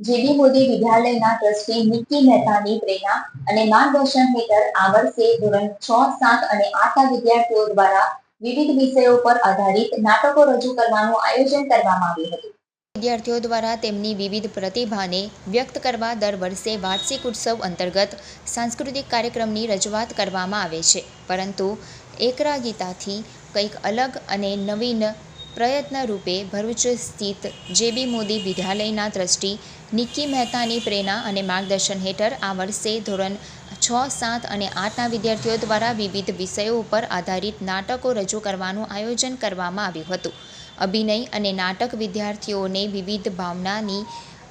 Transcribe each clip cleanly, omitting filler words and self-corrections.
જેબી મોદી વિદ્યાલયના trustee Nikki મહેતાની પ્રેરણા અને માર્ગદર્શન હેઠળ આ વર્ષે ધોરણ 6, 7 અને 8ના વિદ્યાર્થીઓ દ્વારા વિવિધ વિષયો પર આધારિત નાટકો રજૂ કરવાનું આયોજન કરવામાં આવ્યું હતું. વિદ્યાર્થીઓ દ્વારા તેમની વિવિધ પ્રતિભાને વ્યક્ત કરવા દર વર્ષે વાર્ષિક ઉત્સવ અંતર્ગત સાંસ્કૃતિક કાર્યક્રમની રજૂઆત કરવામાં આવે છે, પરંતુ એકરાગીતાથી કંઈક અલગ અને નવીન પ્રયત્ન રૂપે ભરૂચ સ્થિત જેબી મોદી વિદ્યાલયના ટ્રસ્ટી નિક્કી મહેતાની પ્રેરણા અને માર્ગદર્શન હેઠળ આ વર્ષે ધોરણ 6, 7 અને 8ના વિદ્યાર્થીઓ દ્વારા વિવિધ વિષયો ઉપર આધારિત નાટકો રજૂ કરવાનું આયોજન કરવામાં આવ્યું હતું. અભિનય અને નાટક વિદ્યાર્થીઓને વિવિધ ભાવનાની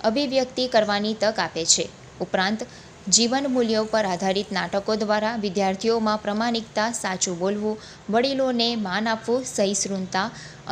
અભિવ્યક્તિ કરવાની તક આપે છે. ઉપરાંત જીવન મૂલ્યો પર આધારિત નાટકો દ્વારા વિદ્યાર્થીઓમાં પ્રામાણિકતા, સાચું બોલવું, વડીલોને માન આપવું, સહિષ્ણુતા,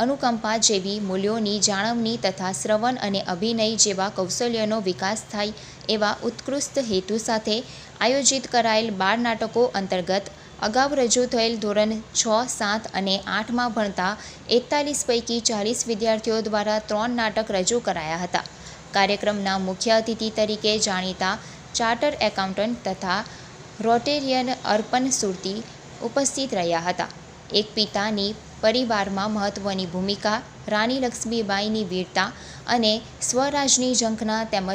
અનુકંપા જેવી મૂલ્યોની જાળવણી તથા શ્રવણ અને અભિનય જેવા કૌશલ્યનો વિકાસ થાય એવા ઉત્કૃષ્ટ હેતુ સાથે આયોજિત કરાયેલ બાળ નાટકો અંતર્ગત અગાઉ રજૂ થયેલ ધોરણ 6, 7 અને 8માં ભણતા 41 પૈકી 40 વિદ્યાર્થીઓ દ્વારા 3 નાટક રજૂ કરાયા હતા. કાર્યક્રમના મુખ્ય અતિથિ તરીકે જાણીતા ચાર્ટર્ડ એકાઉન્ટન્ટ તથા રોટેરિયન અર્પણ સુરતી ઉપસ્થિત રહ્યા હતા. એક પિતાની પરિવારમાં મહત્વની ભૂમિકા, રાણી લક્ષ્મીબાઈની વીરતા અને સ્વરાજની ઝંખના તેમજ